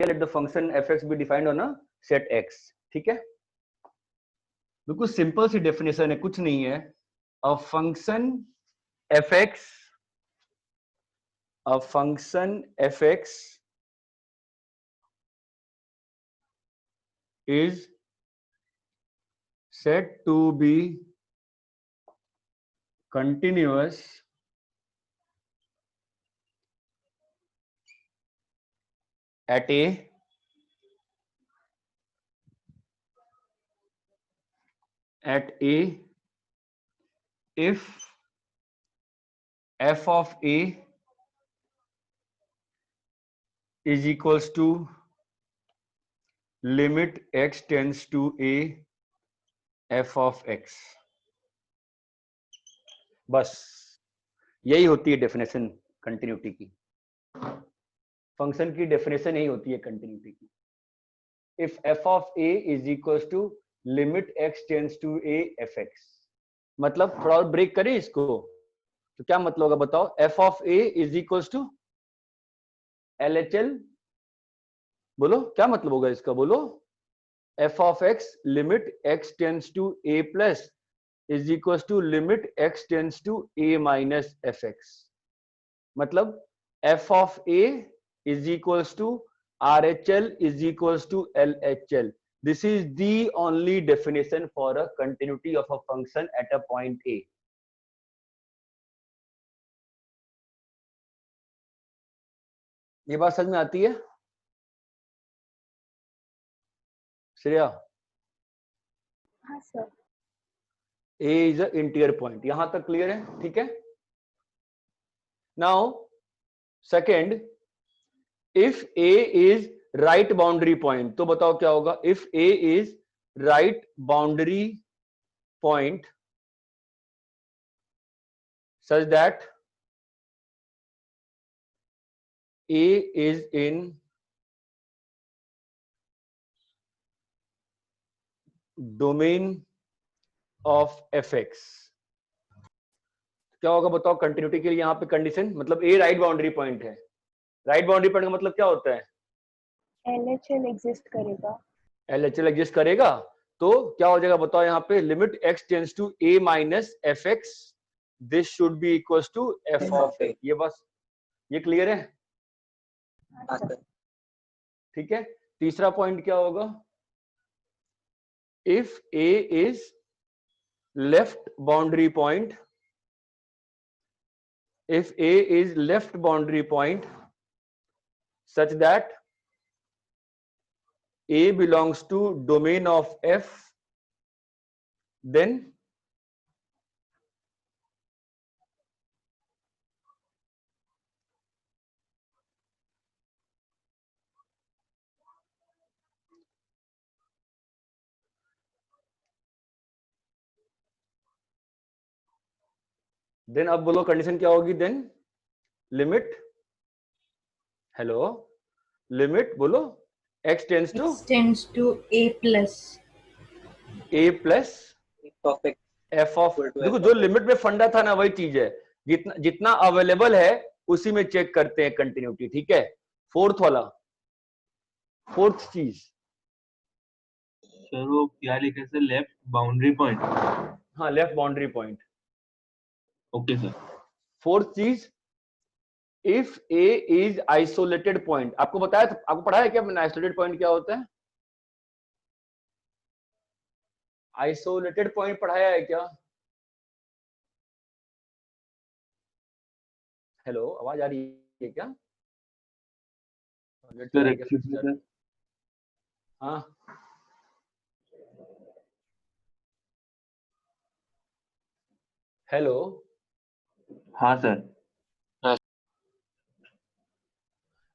let the function fx be defined on a set x. ठीक है, बिल्कुल simple सी definition है, कुछ नहीं है. A function fx is said to be continuous at a if f of a is equals to limit x tends to a f of x. बस यही होती है डेफिनेशन कंटिन्यूटी की. फंक्शन की डेफिनेशन यही होती है कंटिन्यूटी की. If f of a is equals to limit x tends to a f x. मतलब थोड़ा और ब्रेक करें इसको तो क्या मतलब होगा बताओ. f of a is equals to LHL. बोलो क्या मतलब होगा इसका, बोलो. f of x limit x tends to a plus is equals to limit x tends to a minus fx. मतलब f of a is equals to RHL is equals to LHL. This is the only definition for a continuity of a function at a point A. ये बात समझ में आती है श्रेया? हाँ sir. A is a interior point. यहां तक clear है? ठीक है. Now second, if A is right boundary point, तो बताओ क्या होगा. If A is right boundary point such that A is in domain of fx. क्या होगा बताओ कंटिन्यूटी के लिए यहां पे कंडीशन. मतलब A राइट बाउंड्री पॉइंट है. राइट बाउंड्री पॉइंट का मतलब क्या होता है? LHL एग्जिस्ट करेगा. LHL एग्जिस्ट करेगा तो क्या हो जाएगा बताओ यहाँ पे. Limit x tends to a minus fx, this should be equals to f of a. ये बस ये क्लियर है? ठीक है. तीसरा पॉइंट क्या होगा. If a is left boundary point, if A is left boundary point such that A belongs to domain of F, then अब बोलो कंडीशन क्या होगी. देन लिमिट, हेलो, लिमिट बोलो x tends to a plus f of. देखो जो limit में फंडा था ना वही चीज है. जितना जितना अवेलेबल है उसी में चेक करते हैं कंटिन्यूटी. ठीक है. फोर्थ वाला, फोर्थ चीज सर वो क्या लिखे सर. Left boundary point. हाँ left boundary point. Okay sir. Fourth चीज, if A is isolated point. आपको बताया था, आपको पढ़ाया क्या मैंने आइसोलेटेड पॉइंट क्या होता है? आइसोलेटेड पॉइंट पढ़ाया है क्या? हेलो, आवाज आ रही है क्या? हाँ हेलो. हाँ सर.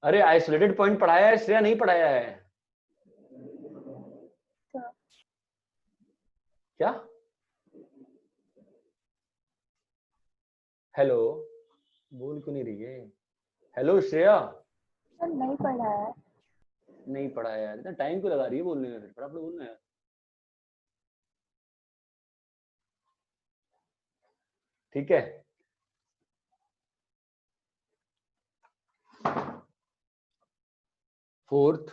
अरे आइसोलेटेड पॉइंट पढ़ाया है श्रेया, नहीं पढ़ाया है क्या? हेलो, बोल क्यों नहीं रही है? हेलो श्रेया. सर नहीं पढ़ा है. नहीं पढ़ाया है. इतना टाइम क्यों लगा रही है बोलने में? फिर फटाफट बोलना है. ठीक है. Fourth,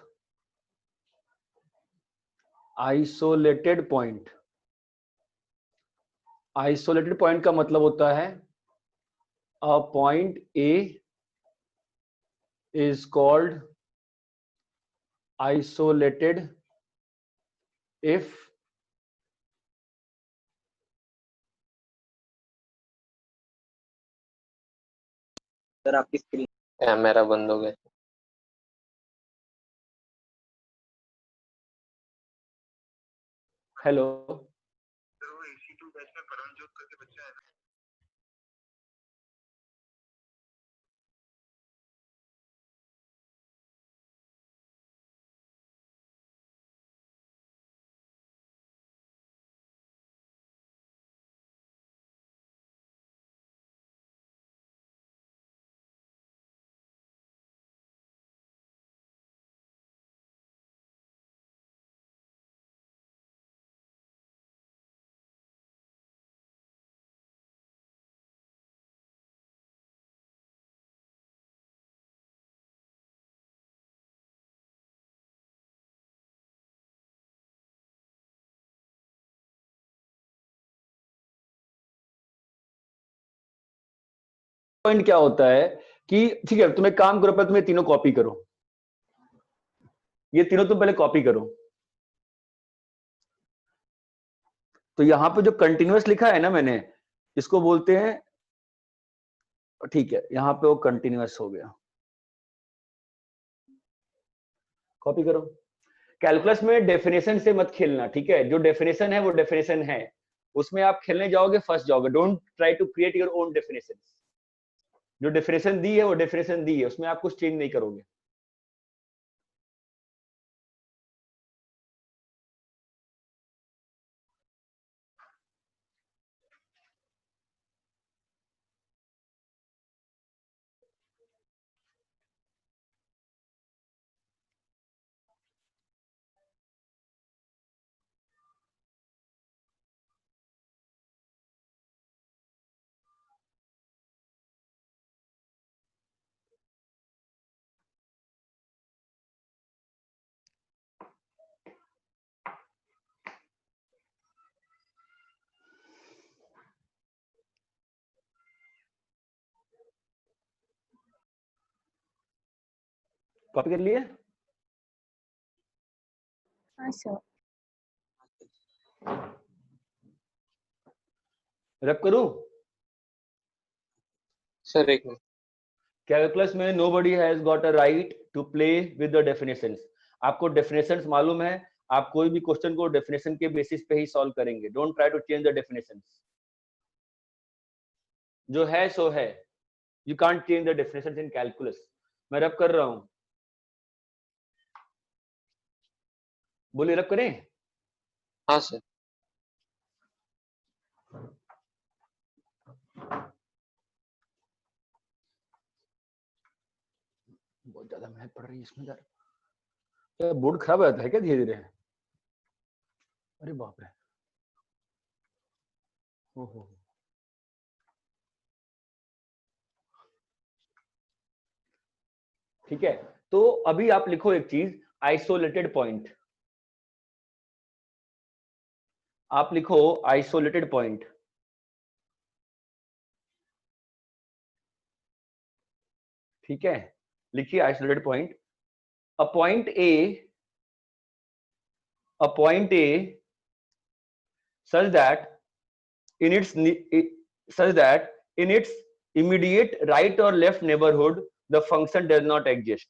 isolated point. Isolated point का मतलब होता है a point A is called isolated if sir आपकी स्क्रीन कैमरा बंद हो गया। हेलो, पॉइंट क्या होता है कि ठीक है, तुम एक काम करो, पहले तुम ये तीनों कॉपी करो, ये तीनों तुम पहले कॉपी करो। तो यहां पे जो कंटिन्यूअस लिखा है ना मैंने, इसको बोलते हैं, ठीक है, यहां पे वो कंटिन्यूअस हो गया, कॉपी करो। कैलकुलस में डेफिनेशन से मत खेलना, ठीक है, जो डेफिनेशन है वो डेफिनेशन है, उसमें आप खेलने जाओगे फंस जाओगे। Don't try to create your own definition. जो डेफिनेशन दी है वो डेफिनेशन दी है, उसमें आप कुछ चेंज नहीं करोगे। कॉपी कर लिए? हाँ सर। रब करूं? सर एक मिनट। कैलकुलस में nobody has got a right to play with the definitions. आपको डेफिनेशंस मालूम है, आप कोई भी क्वेश्चन को डेफिनेशन के बेसिस पे ही सॉल्व करेंगे। Don't try to change the definitions. जो है सो है, you can't change the definitions in calculus. मैं रब कर रहा हूं, बोलिए रब करें? हाँ सर। बहुत ज्यादा मेहनत पड़ रही है इसमें यार, क्या बोर्ड खराब हो जाता है क्या धीरे धीरे? अरे बाप रे, ओहो। ठीक है, तो अभी आप लिखो एक चीज, आइसोलेटेड पॉइंट। आप लिखो आइसोलेटेड पॉइंट। ठीक है, लिखिए isolated point. A point A, a point A such that in its such that in its immediate right or left neighborhood the function does not exist.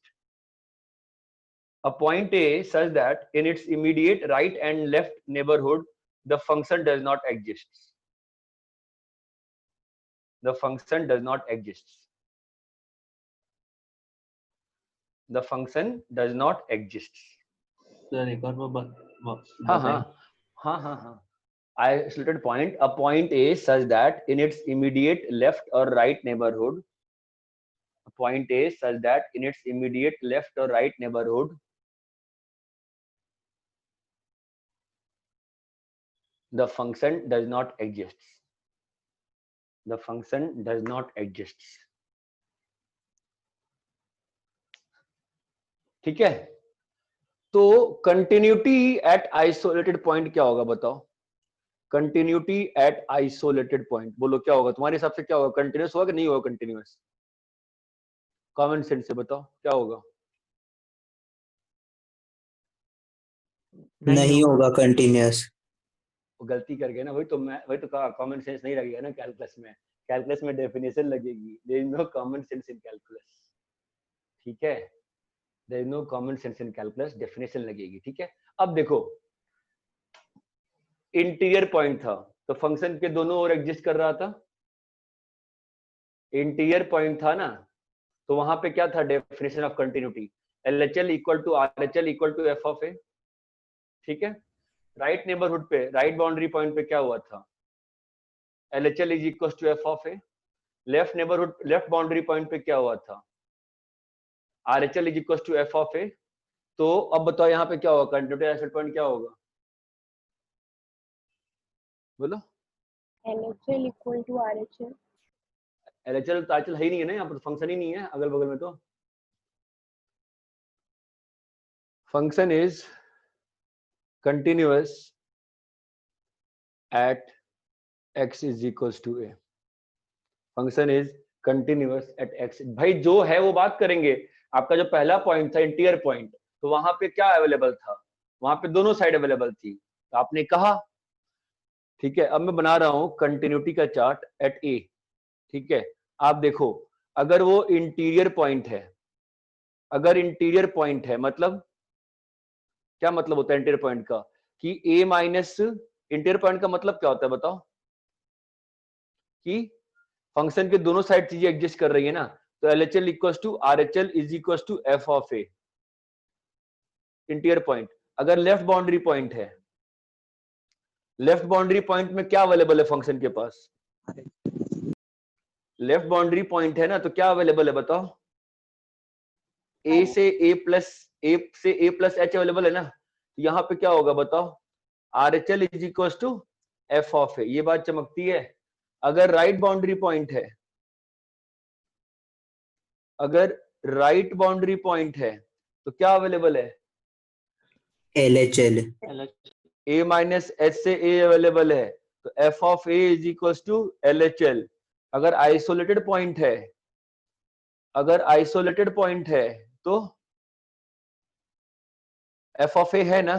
A point A such that in its immediate right and left neighborhood the function does not exist. The function does not exist. The function does not exist. Sir एक और बार हाँ बताएं। हाँ हाँ हाँ, isolated point, a point A such that in its immediate left or right neighborhood, a point A such that in its immediate left or right neighborhood the function does not exist. The function does not exist. ठीक है, तो continuity at isolated point क्या होगा बताओ? Continuity at isolated point बोलो क्या होगा तुम्हारे हिसाब से? क्या होगा? कंटिन्यूस होगा कि नहीं होगा कंटिन्यूस? कॉमन सेंस से बताओ क्या होगा? नहीं होगा कंटिन्यूअस। वो गलती कर गए ना, वही तो कहा कॉमन सेंस नहीं लगेगा ना कैलकुलस में। कैलकुलस में डेफिनेशन लगेगी, there is no common sense in calculus. ठीक है, there is no common sense in calculus, definition लगेगी। ठीक है, अब देखो इंटीरियर पॉइंट था तो फंक्शन के दोनों ओर एग्जिस्ट कर रहा था। इंटीरियर पॉइंट था ना, तो वहां पे क्या था definition of continuity? LHL equal to RHL equal to f of a. ठीक है, राइट नेबरहुड पे, राइट बाउंड्री पॉइंट पे क्या हुआ था? LHL is equal to f of a. Left neighbourhood, left boundary point पे क्या हुआ था? RHL is equal to f of a. तो अब बताओ यहाँ पे क्या होगा? कंटिन्यूटी एसिड पॉइंट क्या होगा बोलो? LHL equal to RHL। LHL तो RHL है ही नहीं है ना, यहाँ पर फंक्शन ही नहीं है अगल बगल में। तो function is continuous at x is equals to a। Function is continuous at x। भाई जो है वो बात करेंगे। आपका जो पहला पॉइंट था इंटीरियर पॉइंट, तो वहां पे क्या अवेलेबल था? वहां पे दोनों साइड अवेलेबल थी, तो आपने कहा। ठीक है, अब मैं बना रहा हूं कंटिन्यूटी का चार्ट एट ए। ठीक है, आप देखो, अगर वो इंटीरियर पॉइंट है, अगर इंटीरियर पॉइंट है मतलब क्या मतलब होता है इंटीरियर पॉइंट का? कि a माइनस, इंटीरियर पॉइंट का मतलब क्या होता है बताओ? कि फंक्शन के दोनों साइड चीजें एग्जिस्ट कर रही है ना, तो LHL equal to RHL is equal to f of a. Interior point. अगर लेफ्ट बाउंड्री पॉइंट है, लेफ्ट बाउंड्री पॉइंट में क्या अवेलेबल है फंक्शन के पास? लेफ्ट बाउंड्री पॉइंट है ना, तो क्या अवेलेबल है बताओ? ए से ए प्लस, ए से ए प्लस एच अवेलेबल है ना, तो यहाँ पे क्या होगा बताओ? RHL is equal to f of a. ये बात चमकती है। अगर राइट बाउंड्री पॉइंट है, अगर राइट बाउंड्री पॉइंट है तो क्या अवेलेबल है? LHL। a माइनस एच से a अवेलेबल है, तो f of a is equal to LHL। अगर आइसोलेटेड पॉइंट है, अगर आइसोलेटेड पॉइंट है तो एफ ऑफ ए है ना,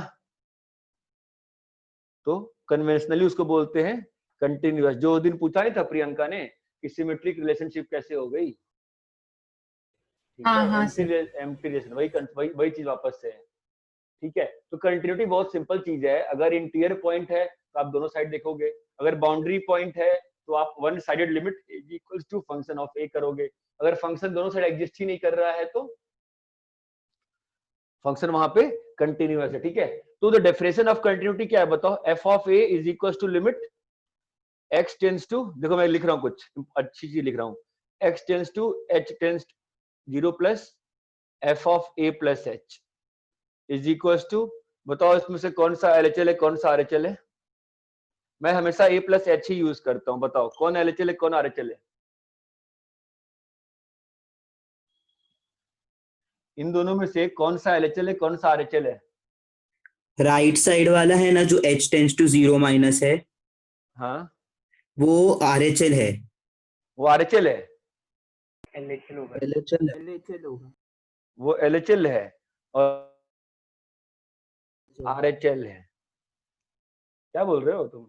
तो कन्वेंशनली उसको बोलते हैं कंटिन्यूअस। जो दिन पूछा नहीं था प्रियंका ने कि सिमेट्रिक रिलेशनशिप कैसे हो गई? ठीक है, हाँ एम्प्टी सर। एम्प्टी रिलेशन, वही चीज वापस से है। ठीक है, तो कंटिन्यूटी बहुत सिंपल चीज है। अगर इंटीरियर पॉइंट है तो आप दोनों साइड देखोगे, अगर बाउंड्री पॉइंट है तो आप one sided limit is equal to function of a करोगे। अगर फंक्शन दोनों साइड एग्जिस्ट ही नहीं कर रहा है तो फंक्शन वहां पे कंटिन्यूअस है। ठीक है, तो द डेफिनेशन ऑफ कंटिन्यूटी क्या है बताओ? F of a is equal to limit x tends to, देखो मैं लिख रहा हूँ कुछ अच्छी चीज लिख रहा हूँ, x tends to h tends 0 plus f of a plus h is equal to, बताओ इसमें से कौन सा LHL है कौन सा RHL है? मैं हमेशा a plus H he use करता हूं, बताओ कौन LHL है कौन RHL है? इन दोनों में से कौन सा LHL है कौन सा RHL है? राइट साइड वाला है ना जो h टेंस टू 0 माइनस है, हाँ, वो RHL है। वो RHL है, LHL होगा। LHL होगा। वो LHL है और RHL है। क्या बोल रहे हो तुम?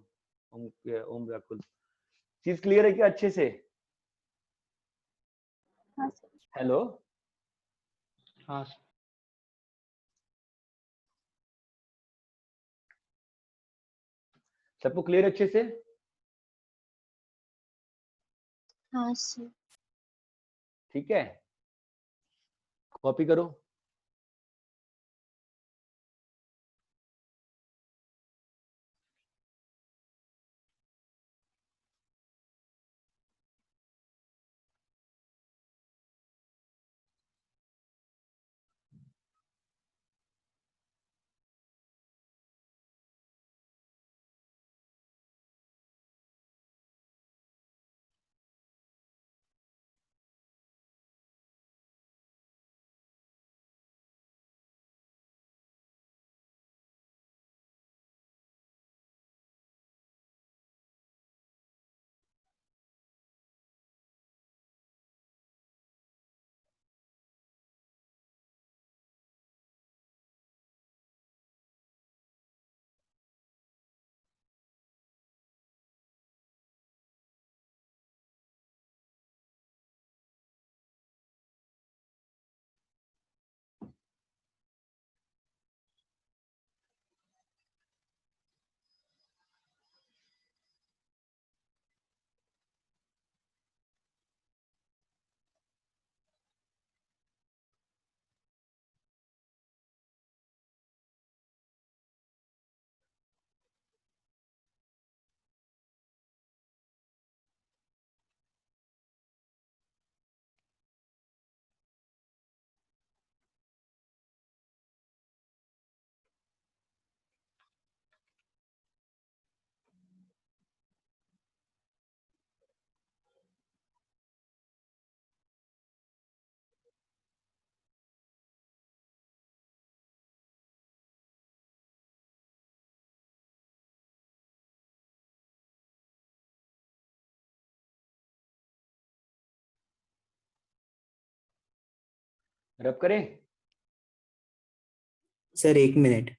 ओम व्याकुल। चीज क्लियर है क्या अच्छे से? हाँ सर। हेलो, हाँ सबको क्लियर अच्छे से? हाँ सर। ठीक है, कॉपी करो। रब करें? Sir 1 minute.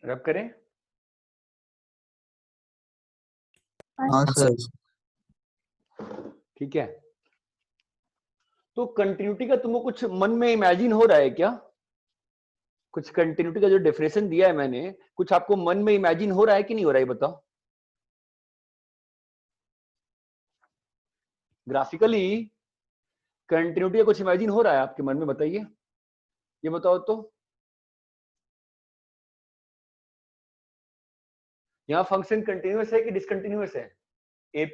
रब करें? हाँ हाँ सर। सर। ठीक है, तो कंटिन्यूटी का तुमको कुछ मन में इमेजिन हो रहा है क्या? कुछ कंटिन्यूटी का जो डेफिनेशन दिया है मैंने, कुछ आपको मन में इमेजिन हो रहा है कि नहीं हो रहा है, बताओ। ग्राफिकली कंटिन्यूटी का कुछ इमेजिन हो रहा है आपके मन में, बताइए, ये बताओ तो। यहाँ फंक्शन कंटिन्यूअस है कि डिसकंटिन्यूअस है? ए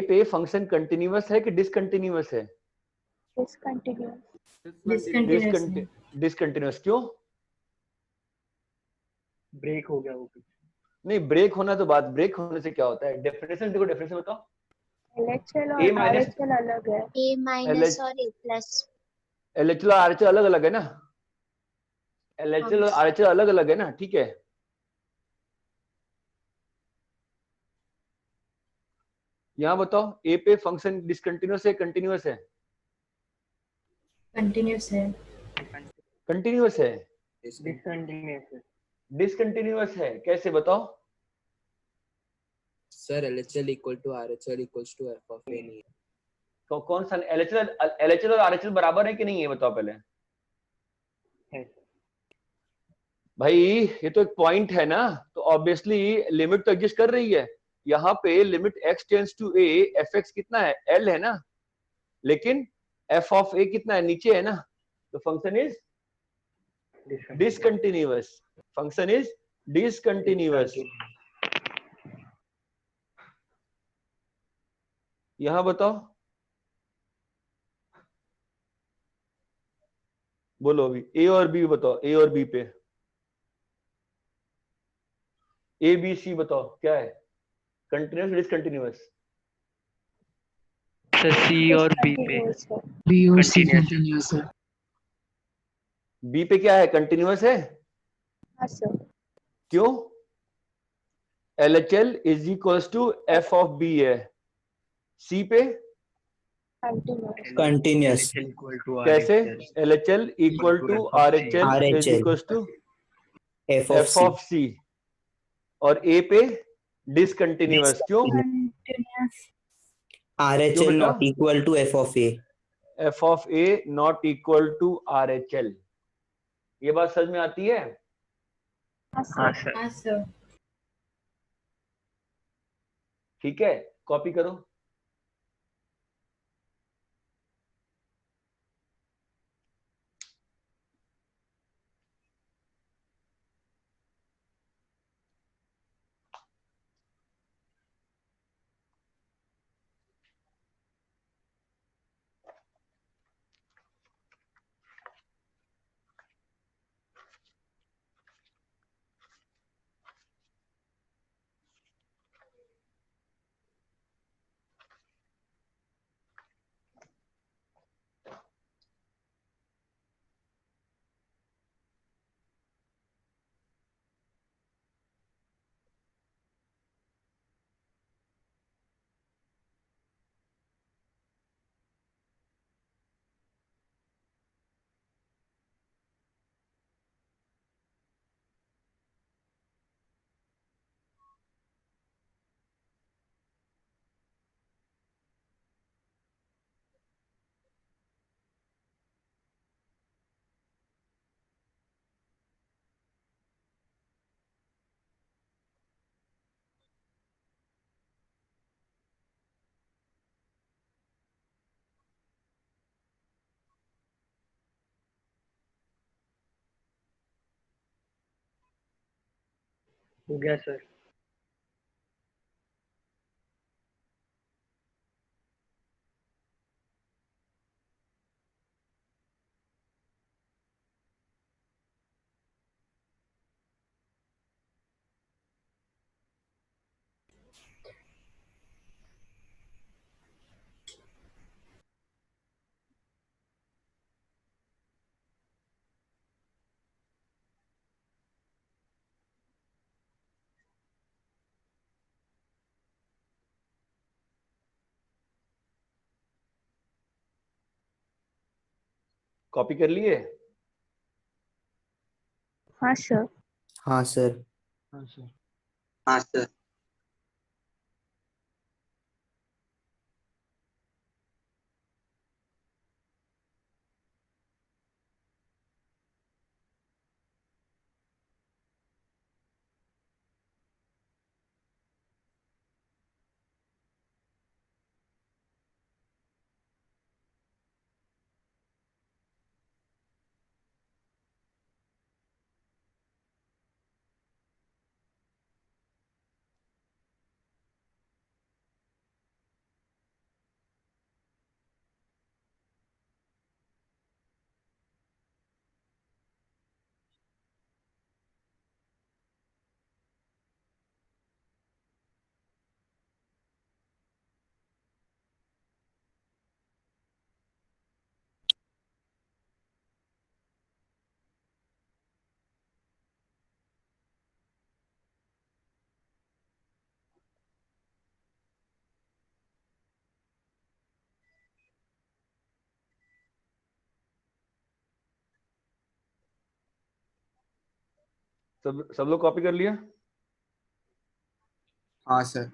पे फंक्शन कंटिन्यूअस है कि डिसकंटिन्यूअस है? डिसकंटिन्यूअस। डिसकंटिन्यूअस क्यों? ब्रेक हो गया वो। नहीं, ब्रेक होना तो बात, ब्रेक होने से क्या होता है? डेफिनेशन देखो, डेफिनेशन बताओ। LHL ए और माइनस RHL अलग है। A minus और A plus। एलएचएल और आरएचएल अलग अलग है ना? एलएचएल और आरएचएल अलग अलग है ना, ठीक है। यहाँ बताओ, ए पे फंक्शन डिसकंटिन्यूअस है, कंटिन्यूअस है? कंटिन्यूअस है। कंटिन्यूअस है। डिसकंटिन्यूअस डिसकंटिन्यूअस है कैसे, बताओ? Sir LHL equal to RHL equals to f of a नहीं है। तो कौन सा एलएचएल और आरएचएल बराबर है कि नहीं है, बताओ पहले। है। भाई ये तो एक पॉइंट है ना, तो ऑब्वियसली लिमिट तो एग्जिस्ट कर रही है। यहाँ पे limit x tends to a, fx कितना है, l है ना, लेकिन f ऑफ a कितना है, नीचे है ना, तो function is discontinuous. Function is discontinuous. यहाँ बताओ, बोलो अभी ए और बी बताओ, ए और बी पे, ए बी सी बताओ क्या है, कंटिन्यूअस डिसकंटिन्यूअस? सी और बी पे बी और सी कंटिन्यूअस है। बी पे क्या है, कंटिन्यूअस है? हाँ सर। क्यों? LHL is equals to f of b है। सी पे कंटिन्यूअस। कंटिन्यूअस। कैसे? LHL equal to RHL is RHL equals to f of f c. Of c. और ए पे डिसकंटिन्यूअस, क्यों? क्यों RHL बेटा? Not equal to f of a. F of a not equal to RHL। ये बात समझ में आती है? हाँ सर। ठीक है, कॉपी करो। हो गया सर। कॉपी कर लिए? हाँ सर। हाँ सर। हाँ सर। हाँ सर। सब लोग कॉपी कर लिया? हाँ sir.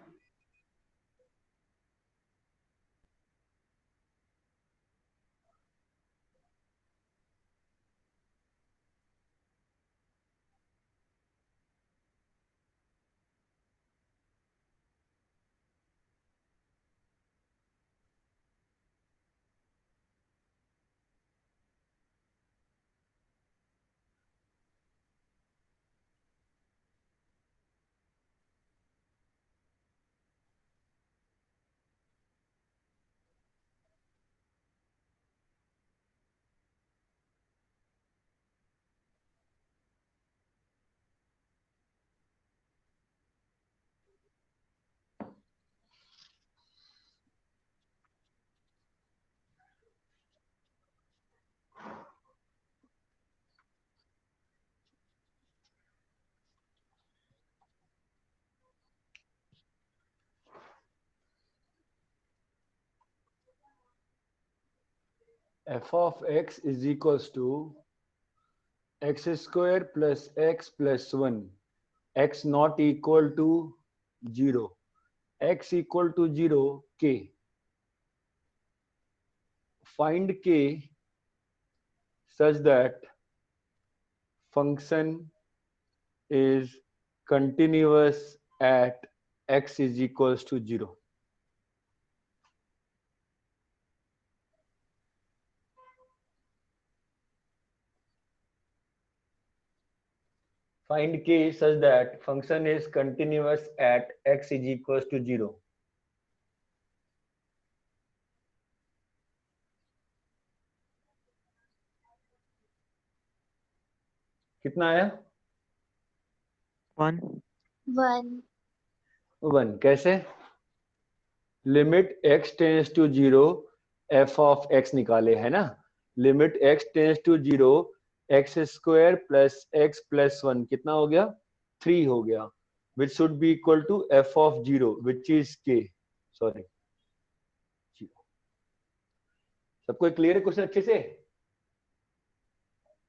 f of x is equals to x square plus x plus 1, x not equal to 0, x equal to 0, k. Find k such that function is continuous at x is equals to 0. Find k such that function is continuous at x is equals to 0. कितना आया? 1। 1. 1. कैसे? Limit x tends to 0 f of x निकाले है ना, limit x tends to 0 x square plus x plus 1 कितना हो गया? 3 हो गया, which should be equal to f of 0 which is k. Sorry, सबको क्लियर है क्वेश्चन अच्छे से?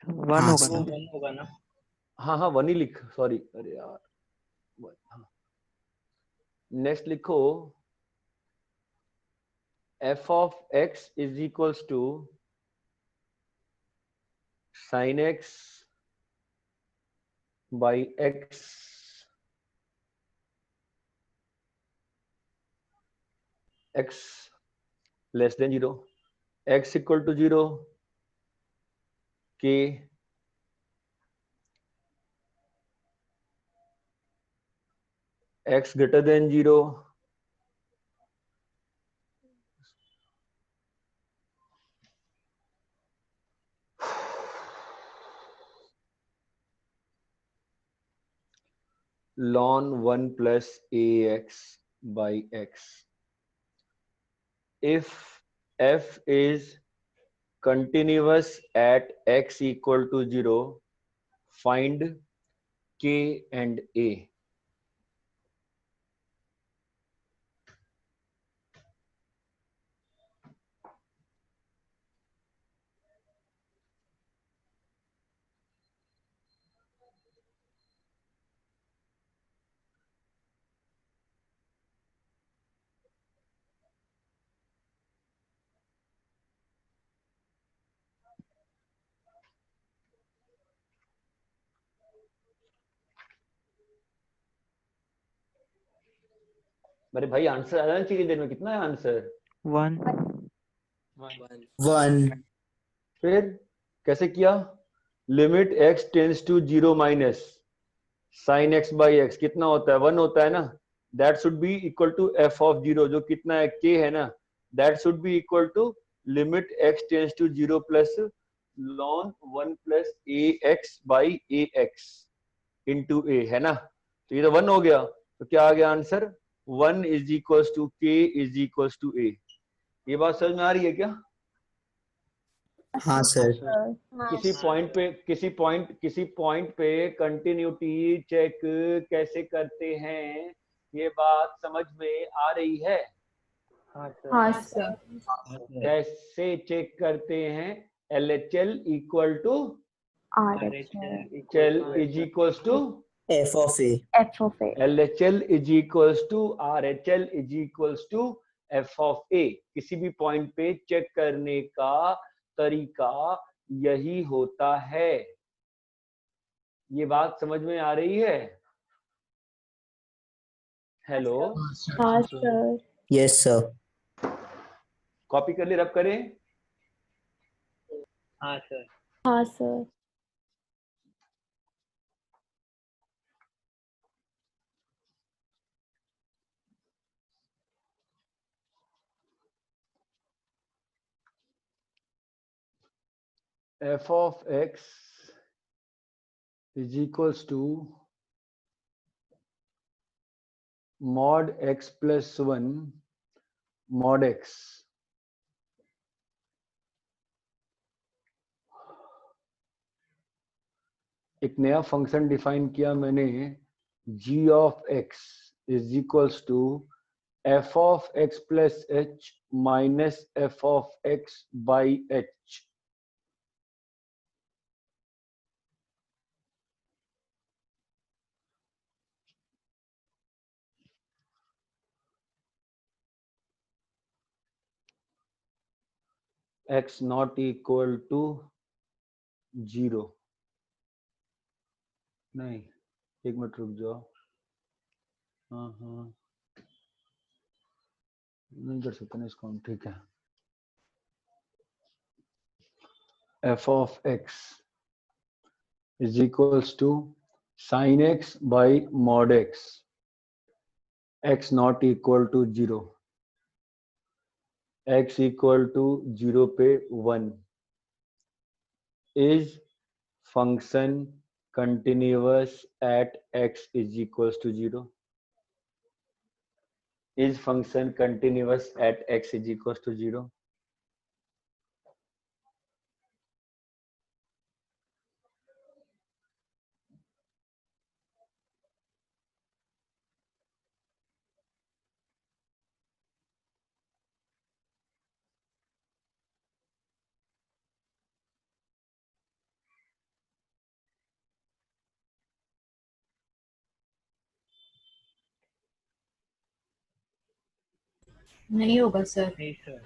1 हाँ होगा सर। ना? 1 होगा ना? हाँ हाँ 1 ही लिख, सॉरी, अरे यार. नेक्स्ट लिखो f of x is equals to sin x by x x less than 0, x equal to 0, k x greater than 0, ln 1 plus ax by x. If f is continuous at x equal to 0, find k and a. मेरे भाई answer आ जाना चाहिए देर में। कितना है answer? 1 1 1 फिर कैसे किया? Limit x tends to 0 minus sine x by x कितना होता है? 1 होता है ना। That should be equal to f of 0, जो कितना है? k है ना। That should be equal to limit x tends to 0 plus ln 1 plus ax by ax into a, है ना। तो ये तो 1 हो गया। तो क्या आ गया answer? 1 is equal to k is equal to a। ये बात समझ में आ रही है क्या? हाँ सर किसी पॉइंट पे कंटिन्यूटी चेक कैसे करते हैं, ये बात समझ में आ रही है? हाँ सर। कैसे चेक करते हैं? LHL इक्वल टू चल is equal to f of a F of A। LHL is equal to RHL is equal to F of A। किसी भी पॉइंट पे चेक करने का तरीका यही होता है। ये बात समझ में आ रही है? हेलो, हाँ सर। yes sir कॉपी कर ले, रब करें। हाँ सर। हाँ sir. f of x is equals to mod x plus 1 mod x। एक नया फंक्शन डिफाइन किया मैंने, g of x is equals to f of x plus h minus f of x by h। x not equal to 0। नहीं, एक minute रुक जाओ। हाँ हाँ, नहीं कर सकते ना इसको हम, ठीक है। f of x is equals to sin x by mod x, x not equal to 0, x equal to 0 पे 1 is function continuous at x is equals to 0, is function continuous at x is equals to 0। नहीं होगा sir. नहीं sir.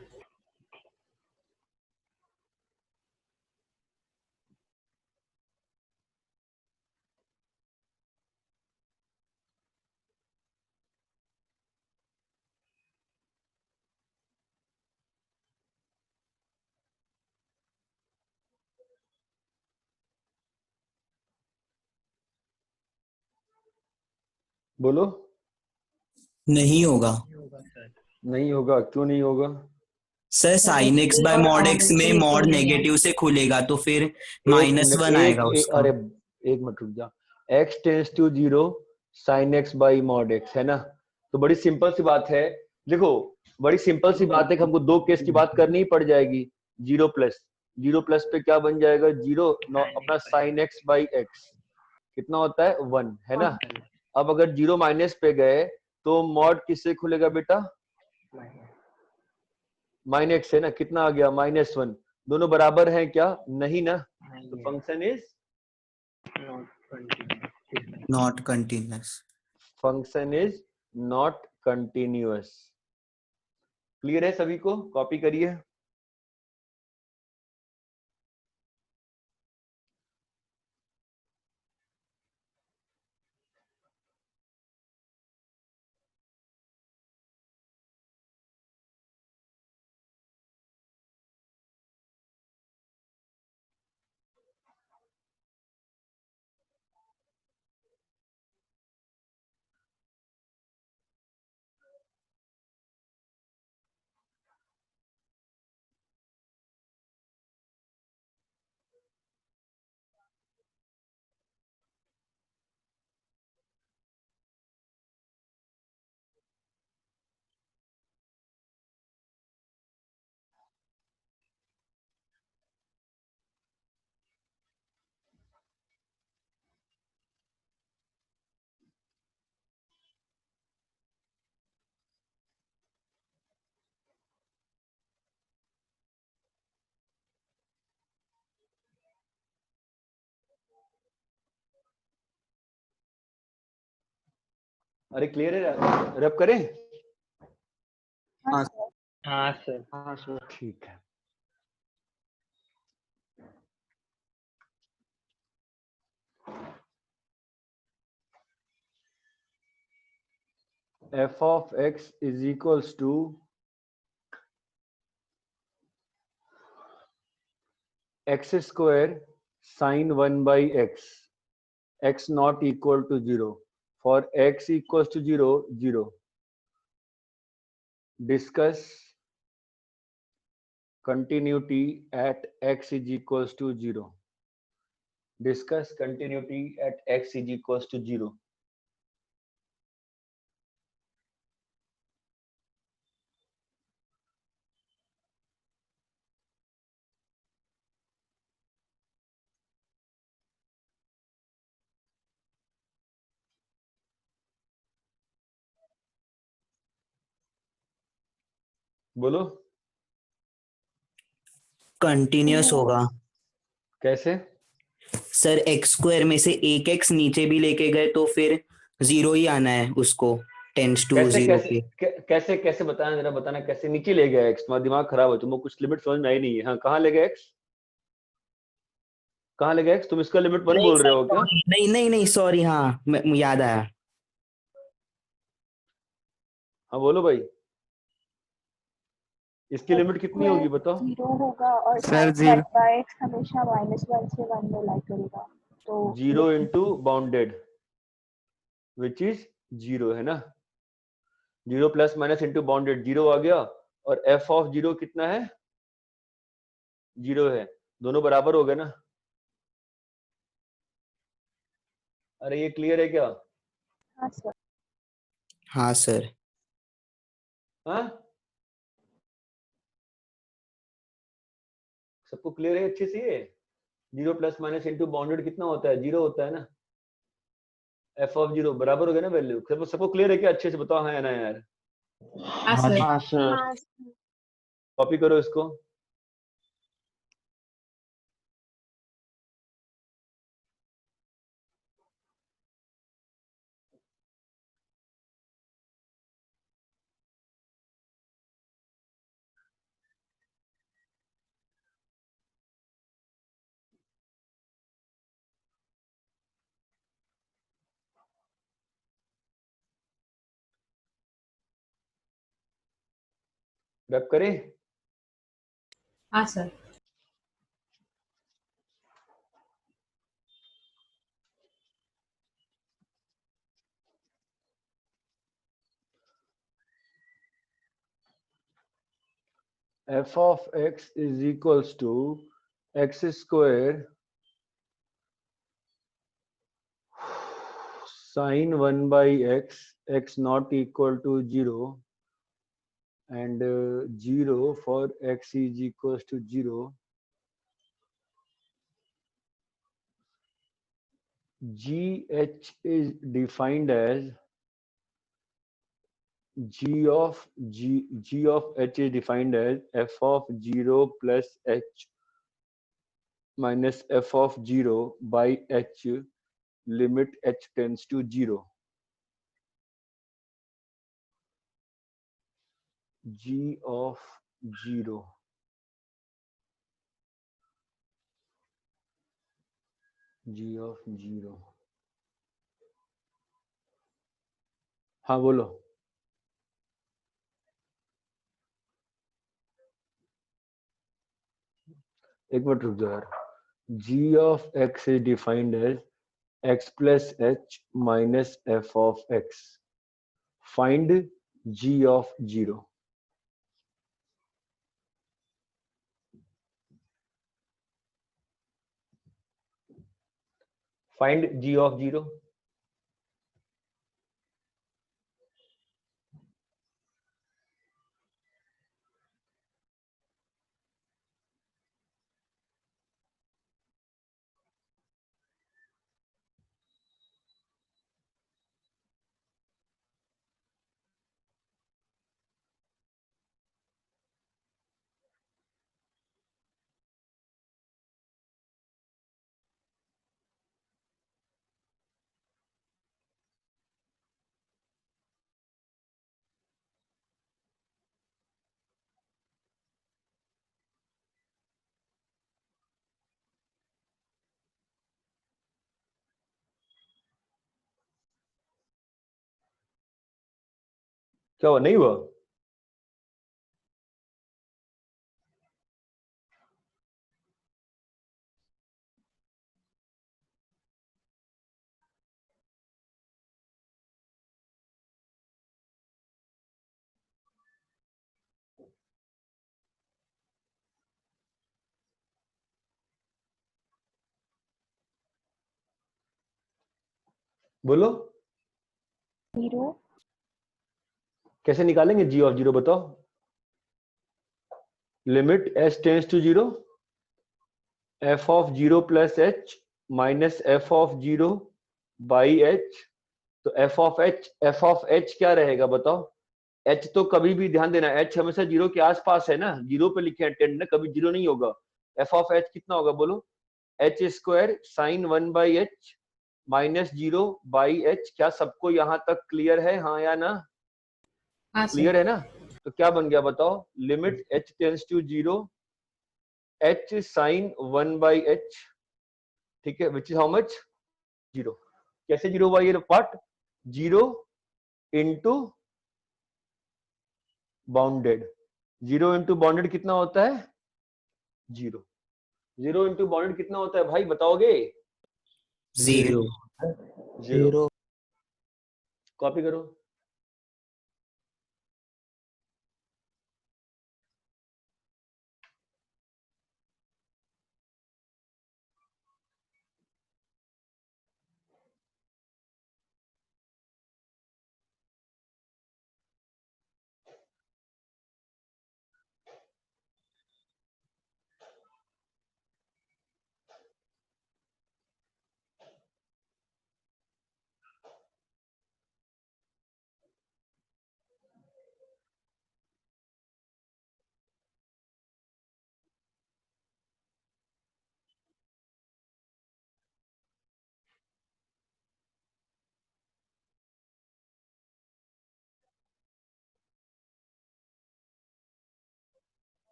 बोलो। नहीं होगा नहीं होगा, क्यों नहीं होगा? Sir. Sine x bye mod x में मॉड नेगेटिव से खुलेगा तो फिर एक माइनस मिनट, वन आएगा उसका। अरे एक मिनट रुक जा। x tends to 0 sine x by mod x, है ना? तो बड़ी सिंपल सी बात है। देखो, बड़ी सिंपल सी बात है कि हमको दो केस की बात करनी ही पड़ जाएगी। 0 प्लस पे क्या बन जाएगा? 0 अपना साइन x बाई x कितना होता है? 1, है ना? अब अगर 0 माइनस पे गए तो मॉड किससे खुलेगा बेटा? माइन एक्स, है ना? कितना आ गया? -1। दोनों बराबर हैं क्या? नहीं ना। तो function is not continuous. Function is not continuous. Clear है सभी को? कॉपी करिए। अरे क्लियर है? रब करें? हाँ सर। ठीक है। f of x is equals to x square sin 1 by x not equal to 0, for x equals to 0, 0. Discuss continuity at x is equals to 0. Discuss continuity at x is equals to 0. बोलो continuous होगा कैसे? Sir. X square में से एक x नीचे भी लेके गए तो फिर जीरो ही आना है उसको, टेंस टू कैसे जीरो कैसे पे। कैसे कैसे बताना, जरा बताना कैसे नीचे ले गया एक्स? तुम्हारा दिमाग खराब है, तुमको कुछ लिमिट समझ में आई नहीं है। हाँ, कहाँ ले गया एक्स? कहाँ ले गया एक्स? तुम इसका लिमिट 1 नहीं बोल रहे सर, हो क्या? नहीं नहीं नहीं, सॉरी, हाँ याद आया। हाँ बोलो भाई, इसकी लिमिट कितनी होगी बताओ? 0 होगा और sir sin zero 1 by x हमेशा -1 से 1 में लाई करेगा, तो 0 इंटू बाउंडेड विच इज 0, है ना? 0 प्लस माइनस इंटू बाउंडेड 0 आ गया। और एफ ऑफ 0 कितना है? 0 है। दोनों बराबर हो गए ना? अरे ये क्लियर है क्या? हाँ सर। हाँ सर। हाँ, सबको क्लियर है अच्छे से? ये 0 प्लस माइनस इंटू बाउंडेड कितना होता है? 0 होता है ना? एफ ऑफ 0 बराबर हो गया ना वैल्यू? सबको क्लियर है क्या? अच्छे से बताओ हाँ या ना यार। हाँ सर। हाँ कॉपी करो इसको। रब करें? हाँ sir. f of x is equals to x square sine 1 by x not equal to 0, and 0 for x is equals to 0. GH is defined as G of H is defined as f of 0 plus h minus f of 0 by h, limit h tends to 0. G of 0. G of 0. हाँ बोलो. एक minute रुक जाओ यार. G of x is defined as x plus h minus f of x. Find G of 0. Find G of 0. क्या हुआ? नहीं हुआ? बोलो. 0. कैसे निकालेंगे G of 0? बताओ. Limit h tends to 0, f of 0 plus h minus f of 0 by h. तो f of h क्या रहेगा बताओ? h तो कभी भी ध्यान देना, h हमेशा 0 के आसपास है ना, 0 पे लिखे हैं टेंड ना, कभी 0 नहीं होगा. f of h कितना होगा बोलो? h square sine 1 by h minus 0 by h. क्या सबको यहाँ तक क्लियर है? हाँ या ना? हाँ सर. क्लियर है ना? तो क्या बन गया बताओ? Limit h tends to 0, h sine 1 by h. ठीक है, विच इज हाउ मच? 0. कैसे 0 हुआ ये part? 0 into bounded. 0 into bounded कितना होता है? 0. 0 इंटू बाउंडेड कितना होता है भाई, बताओगे? 0. 0. कॉपी करो.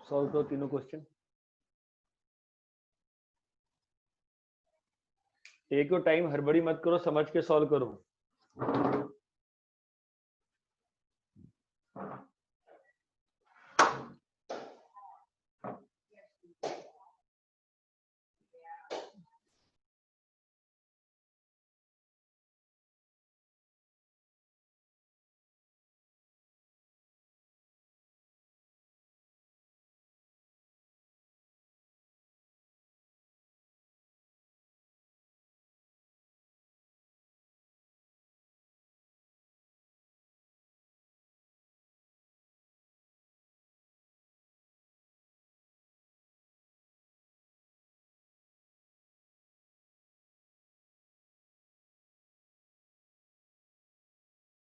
सॉल्व करो तीनों क्वेश्चन। एक टाइम हड़बड़ी मत करो, समझ के सॉल्व करो।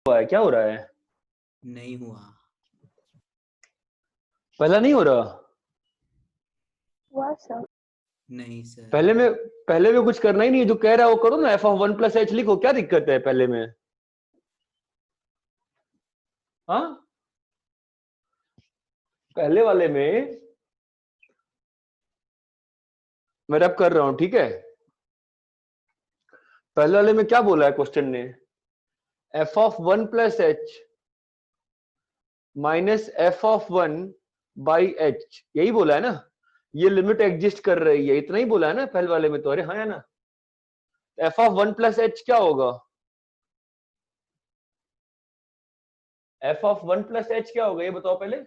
क्या हो रहा है? नहीं हुआ। पहला नहीं हो रहा? हुआ सर। नहीं सर। पहले में कुछ करना ही नहीं है, जो कह रहा है वो करो ना। एफ ऑफ 1 प्लस एच लिखो, क्या दिक्कत है पहले में? हाँ, पहले वाले में मैं रब कर रहा हूं, ठीक है। पहले वाले में क्या बोला है क्वेश्चन ने? F of 1 plus H minus F of 1 by H, यही बोला है ना। ये लिमिट एग्जिस्ट कर रही है, इतना ही बोला है ना पहले वाले में तो। अरे हाँ है ना। एफ ऑफ 1 प्लस एच क्या होगा? एफ ऑफ 1 प्लस एच क्या होगा ये बताओ पहले।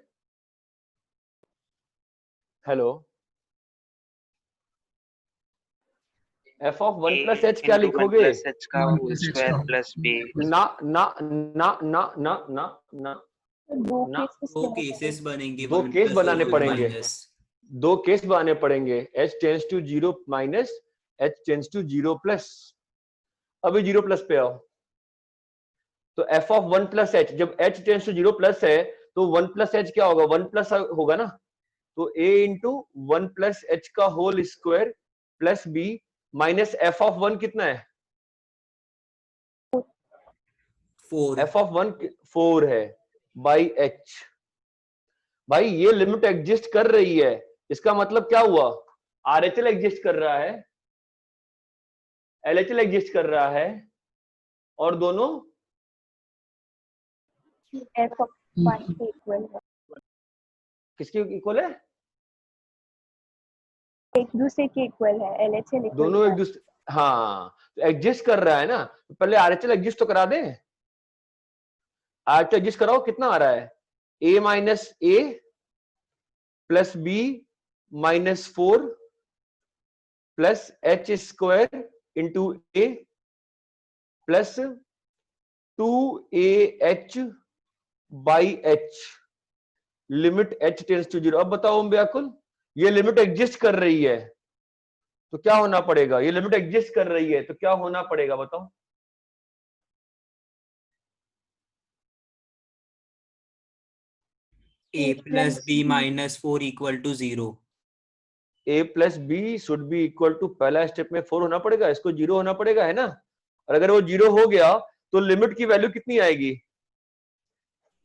Hello, F of 1 plus H क्या लिखोगे? प्लस एच का होल स्क्वायर प्लस बी। ना ना ना ना ना ना ना दो ना, केसेस दो केसेस बनेंगे। दो 1 केस plus बनाने और पड़ेंगे। minus। दो केस बनाने पड़ेंगे। h tends to 0 minus h tends to 0 plus. अभी 0 प्लस पे आओ। तो f ऑफ 1 प्लस एच, जब h टेंस टू 0 प्लस है तो 1 प्लस एच क्या होगा? 1 प्लस होगा ना। तो a इंटू 1 प्लस एच का whole square plus b minus f of 1 कितना है? 4। f ऑफ 1 4 है बाई h। भाई ये लिमिट एग्जिस्ट कर रही है, इसका मतलब क्या हुआ? RHL एग्जिस्ट कर रहा है, LHL एग्जिस्ट कर रहा है, और दोनों एफ ऑफ 1 के इक्वल है, किसके इक्वल है? एक दूसरे के इक्वल है। LHL इक्वल दोनों एक है। दूसरे, हाँ तो एग्जिस्ट कर रहा है ना। पहले RHL एग्जिस्ट तो करा दे। RHL एग्जिस्ट कराओ, कितना आ रहा है? a minus a plus b minus 4 plus h square into a plus 2ah by h, limit h tends to 0। अब बताओ ओम व्याकुल, ये लिमिट एग्जिस्ट कर रही है तो क्या होना पड़ेगा? ये लिमिट एग्जिस्ट कर रही है तो क्या होना पड़ेगा बताओ? a plus b minus 4 equal to 0। a plus b should be equal to, पहला स्टेप में 4 होना पड़ेगा, इसको 0 होना पड़ेगा, है ना। और अगर वो 0 हो गया तो लिमिट की वैल्यू कितनी आएगी?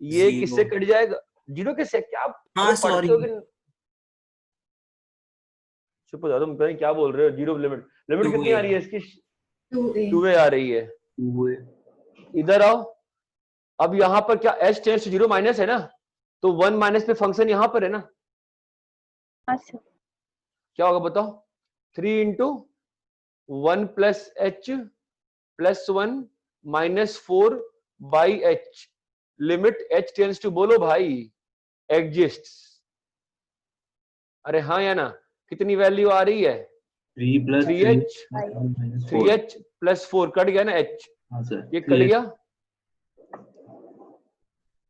ये 0। किससे कट जाएगा? 0 के से क्या? हाँ, अबे सॉरी। पढ़ते हो कि चुप हो जाओ तुम, पता नहीं क्या बोल रहे हो। 0 लिमिट, लिमिट कितनी आ रही है इसकी? 2a 2a आ रही है। इधर आओ। अब यहाँ पर क्या h टेंस टू 0 माइनस है ना, तो 1 माइनस पे फंक्शन यहाँ पर है ना। अच्छा, क्या होगा बताओ? 3 into 1 plus h plus 1 minus 4 by h, limit h tends to, बोलो भाई, एग्जिस्ट। अरे हाँ या ना? कितनी वैल्यू आ रही है? 3h प्लस 4 कट गया ना h, ये कट गया,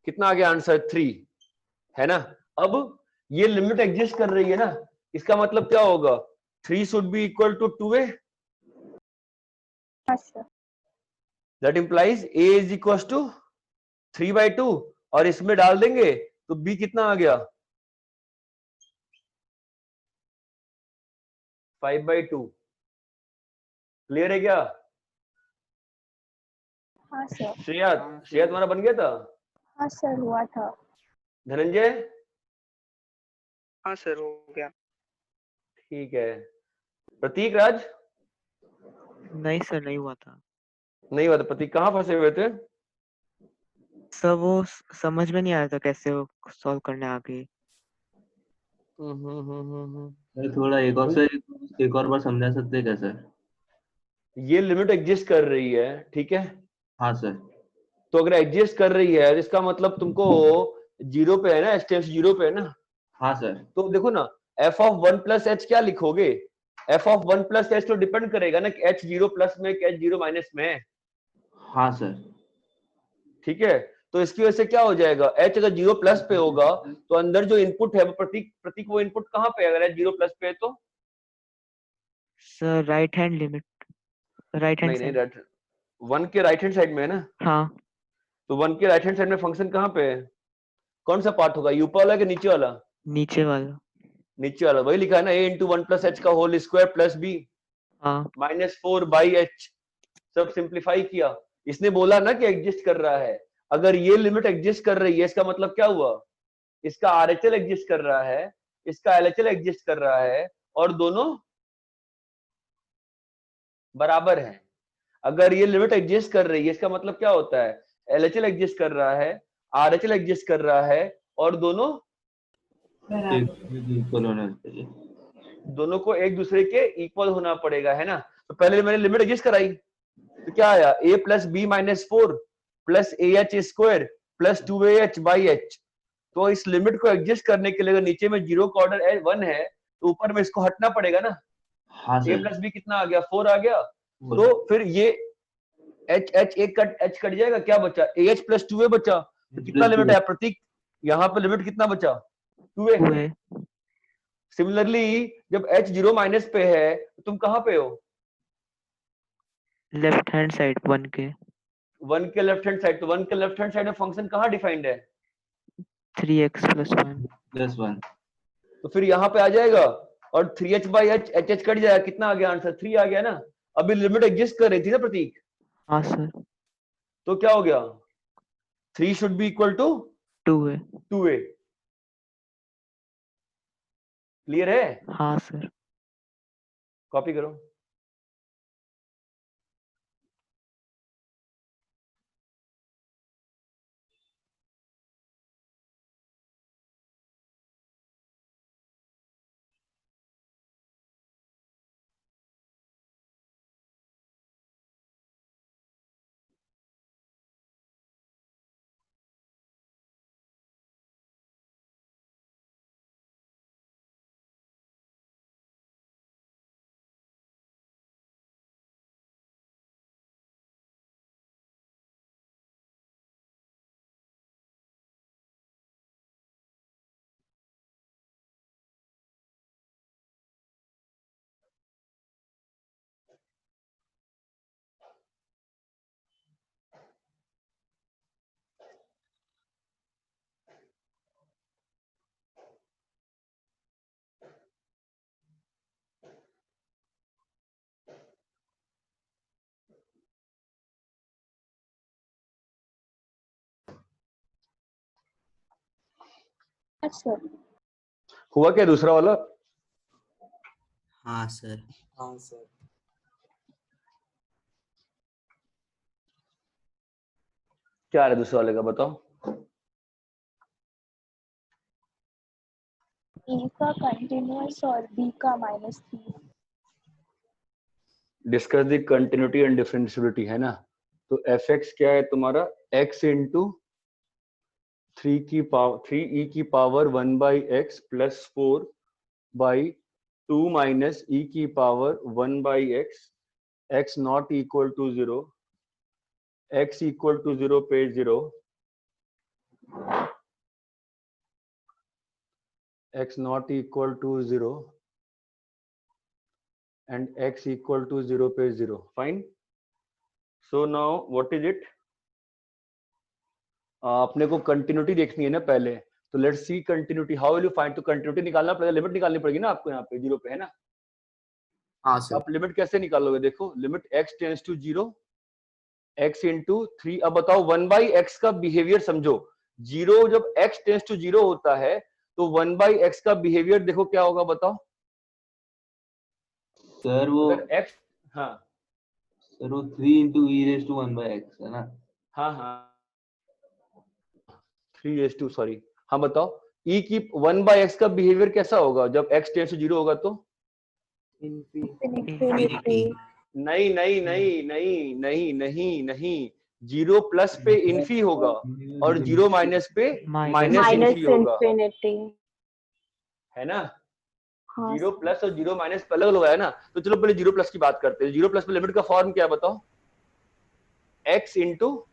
कितना आ गया आंसर? 3, है ना। अब ये लिमिट एग्जिस्ट कर रही है ना, इसका मतलब क्या होगा? 3 should be equal to 2a. हाँ sir That implies a is equals to 3/2 और इसमें डाल देंगे तो b कितना आ गया 5/2. क्लियर है क्या? हाँ सर श्रेया श्रेया तुम्हारा बन गया था? हाँ सर हुआ था धनंजय? हाँ सर हो गया। ठीक है। प्रतीक राज? नहीं सर नहीं हुआ था नहीं हुआ था। प्रतीक कहाँ फंसे हुए थे? सर। वो समझ में नहीं आ रहा था कैसे वो सॉल्व करने आगे। सर थोड़ा एक और बार समझा सकते हैं क्या सर? ये लिमिट एग्जिस्ट कर रही है, ठीक है? हाँ सर। तो अगर एग्जिस्ट कर रही है इसका मतलब तुमको जीरो पे है ना, एच टेंड्स जीरो पे है ना? हाँ सर। तो देखो ना, एफ ऑफ 1 प्लस एच क्या लिखोगे? एफ ऑफ 1 प्लस एच तो डिपेंड करेगा ना कि एच जीरो प्लस में कि एच जीरो माइनस में है। हाँ सर। ठीक है, तो इसकी वजह से क्या हो जाएगा, एच अगर जीरो प्लस पे होगा तो अंदर जो इनपुट है वो प्रतीक वो इनपुट कहाँ पे है अगर एच जीरो प्लस पे है तो? Sir right hand limit, right hand नहीं नहीं, साइड। राइट वन के राइट हैंड साइड में है ना? हाँ तो वन के राइट हैंड साइड में फंक्शन कहाँ पे है? कौन सा पार्ट होगा, ऊपर वाला कि नीचे वाला? नीचे वाला। नीचे वाला, वही लिखा है ना, a इंटू 1 प्लस एच का होल स्क्वायर प्लस बी हाँ माइनस 4 बाई एच। सब सिंप्लीफाई किया। इसने बोला ना कि एग्जिस्ट कर रहा है। अगर ये लिमिट एग्जिस्ट कर रही है इसका मतलब क्या हुआ, इसका आरएचएल एग्जिस्ट कर रहा है, इसका एलएचएल एग्जिस्ट कर रहा है और दोनों बराबर हैं। अगर ये लिमिट एग्जिस्ट कर रही है इसका मतलब क्या होता है, एलएचएल एग्जिस्ट कर रहा है, आरएचएल एग्जिस्ट कर रहा है और दोनों इक्वल होना चाहिए। दोनों को एक दूसरे के इक्वल होना पड़ेगा, है ना? तो पहले मैंने लिमिट एग्जिस्ट कराई तो क्या आया, a plus b minus 4 plus a h square plus 2ah by h. तो इस लिमिट को एग्जिस्ट करने के लिए अगर नीचे में जीरो का ऑर्डर 1 है तो ऊपर में इसको हटना पड़ेगा ना। हाँ a सर। प्लस बी कितना आ गया, 4 आ गया। तो फिर ये एच एच एक कट जाएगा, क्या बचा, ए एच प्लस 2a बचा। तो कितना लिमिट है प्रतीक, यहाँ पे लिमिट कितना बचा, 2a। 2a। सिमिलरली जब h जीरो माइनस पे है तो तुम कहाँ पे हो, लेफ्ट हैंड साइड 1 के। 1 के लेफ्ट हैंड साइड। तो 1 के लेफ्ट हैंड साइड में फंक्शन कहाँ डिफाइंड है, 3x + 1। +1। तो फिर यहाँ पे आ जाएगा और 3h by H, H H cut जाएगा, कितना आ गया आंसर, 3 आ गया ना। अभी लिमिट एग्जिस्ट कर रही थी ना प्रतीक, हाँ सर। तो क्या हो गया, 3 should be equal to 2a। 2a। Clear है? हाँ सर। कॉपी करो। सर हुआ क्या दूसरा वाला? हाँ सर। हाँ सर। क्या है दूसरे वाले का बताओ। ए का कंटिन्यूअस और बी का -3। Discuss the continuity and differentiability, है ना? तो एफ एक्स क्या है तुम्हारा, x इंटू 3 की पावर 3e की power 1 by x plus 4 by 2 minus e की power 1 by x, x not equal to 0, x equal to 0 पे 0, x not equal to 0, and x equal to 0 पे 0. Fine. So now what is it? अपने को continuity देखनी है ना पहले, तो let's see continuity. How will you find? तो कंटिन्यूटी निकालना पड़ेगा, लिमिट निकालनी पड़ेगी ना आपको यहाँ पे 0 पे, है ना? हाँ सर. आप लिमिट कैसे निकालोगे? देखो limit x tends to 0 x into 3. अब बताओ 1/x का बिहेवियर समझो. 0 जब x टेंड्स टू 0 होता है तो 1/x का बिहेवियर देखो क्या होगा, बताओ. सर वो अगर x, हाँ सर वो 3 into e raised to 1/x है ना. हाँ हाँ 3 सॉरी, हाँ बताओ e की 1/x का बिहेवियर कैसा होगा जब x टेंड्स टू 0 होगा? तो infinity. नहीं नहीं नहीं नहीं नहीं नहीं नहीं, 0 प्लस पे इन्फी होगा और 0 माइनस पे माइनस Minus इन्फी होगा, infinity. है ना? हाँ 0 प्लस और 0 माइनस पे अलग अलग है ना. तो चलो पहले 0 प्लस की बात करते हैं. 0 प्लस पे लिमिट का फॉर्म क्या है बताओ? x into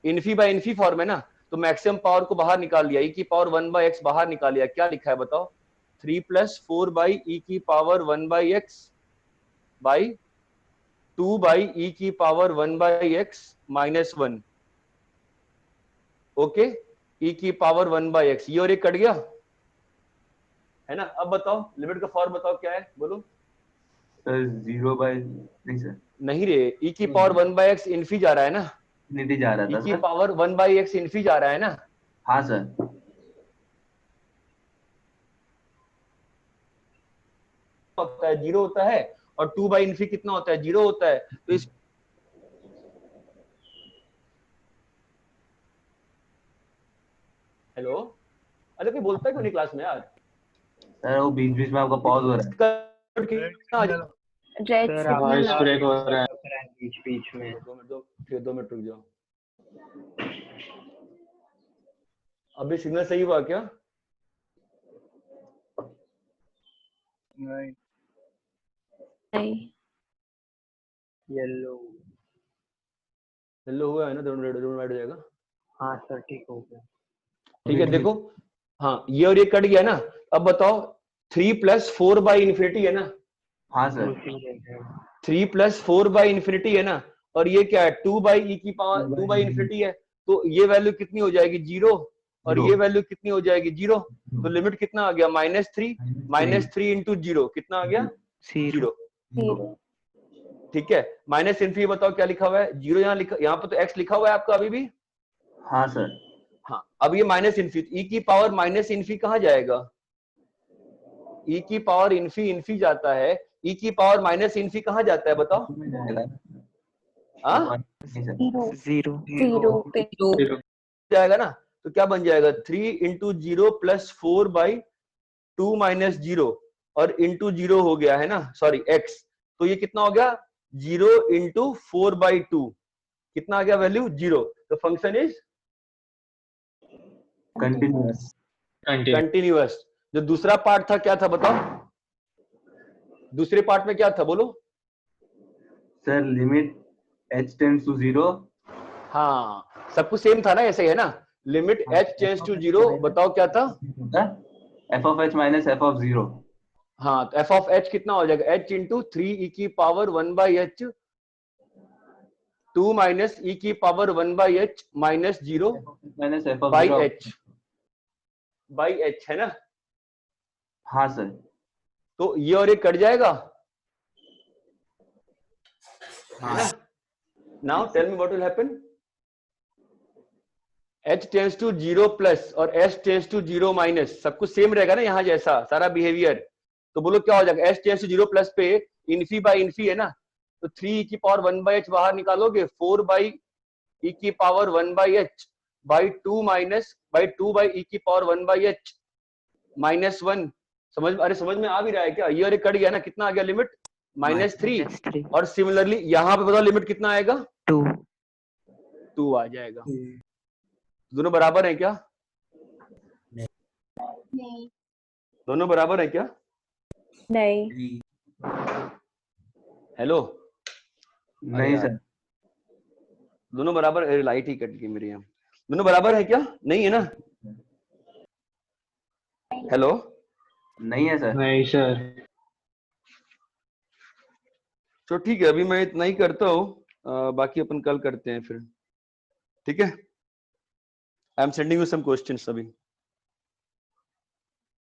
infi by infi form है ना. तो मैक्सिमम पावर को बाहर निकाल लिया, e की पावर 1/x बाहर निकाल लिया. क्या लिखा है बताओ? 3 + 4 बाई e की power 1/x by 2 by e की power 1/x minus 1. Okay, e की पावर 1/x, ये और ये कट गया, है ना? अब बताओ लिमिट का फॉर्म बताओ क्या है, बोलो. सर 0/नहीं सर, नहीं रे, e की पावर 1/x इन्फी जा रहा है ना. इन्फिनिटी जा रहा था e की सर. पावर 1/x इन्फी जा रहा है ना. हाँ सर. होता है 0 होता है, और 2 बाई इन्फी कितना होता है? 0 होता है. तो इस हेलो, अरे कोई बोलता है क्यों नहीं क्लास में यार? सर वो बीच बीच में आपका पॉज हो रहा है. Red Sir, signal. Voice break हो रहा है. बीच बीच में. 2 मिनट रुक जाओ. अभी सिग्नल सही हुआ क्या? नहीं. येलो. हेलो हुआ है ना? दोनों रेड हो जाएगा. हाँ सर ठीक हो गया. ठीक है देखो, हाँ ये और ये कट गया ना. अब बताओ 3 + 4 बाई इन्फिनिटी है ना. हाँ सर. 3 + 4 बाई इन्फिनिटी है ना. और ये क्या है? 2 बाई e की पावर 2 बाई इन्फिनिटी है. तो ये वैल्यू कितनी हो जाएगी? 0. और ये वैल्यू कितनी हो जाएगी? 0. तो लिमिट कितना आ गया? -3. -3 इंटू 0 कितना आ गया? 0. Zero. ठीक है. माइनस इन्फी बताओ क्या लिखा हुआ है? 0 यहाँ लिखा, यहाँ पे तो x लिखा हुआ है आपका अभी भी. हाँ सर. हाँ, अब ये माइनस इन्फी, e की पावर माइनस इन्फी कहाँ जाएगा? e की पावर इन्फी इन्फी जाता है, e की पावर माइनस इन्फी कहाँ जाता है बताओ? हाँ Zero. 0 Zero पे. जाएगा ना. तो क्या बन जाएगा? 3 इंटू 0 + 4 बाई 2 माइनस 0 और इंटू 0 हो गया है ना, सॉरी x. तो ये कितना हो गया? 0 इंटू 4 बाई 2 कितना आ गया वैल्यू? 0. तो फंक्शन इज कंटिन्यूअस. कंटिन्यूअस. जो दूसरा पार्ट था क्या था बताओ? दूसरे पार्ट में क्या था बोलो? Sir limit h tends to 0. हाँ, सब कुछ सेम था ना, ऐसे ही है ना. लिमिट h टेंड्स टू 0 बताओ क्या था? f of h minus f of 0. हाँ, तो f of h कितना हो जाएगा? h इंटू 3 e की पावर 1/h 2 माइनस e की power 1/h minus 0 minus f of by 0. h है ना. हाँ सर. तो ये और ये कट जाएगा. Now tell me what will happen. h tends to 0 plus और h टेंड्स टू 0 माइनस, सब कुछ सेम रहेगा ना यहाँ जैसा सारा बिहेवियर. तो बोलो क्या हो जाएगा? h टेंड्स टू 0 प्लस पे इन्फी बाई इन्फी है ना. तो 3 e की पावर 1/h बाहर निकालोगे, 4 बाई e की power 1/h by 2 minus by 2 by e की पावर 1/h माइनस 1. समझ में आ भी रहा है क्या? ये और ये कट गया ना. कितना आ गया लिमिट? -3. और सिमिलरली यहाँ पे बताओ लिमिट कितना आएगा? 2 आ जाएगा. दोनों बराबर है क्या? नहीं. दोनों बराबर है क्या? नहीं. हेलो, नहीं सर. दोनों बराबर. लाइट ही कट गई मेरी यहाँ. दोनों बराबर है क्या? नहीं है ना? हेलो, नहीं है सर. नहीं सर. तो ठीक है, अभी मैं इतना ही करता हूँ, बाकी अपन कल करते हैं फिर, ठीक है। I am sending you some questions अभी।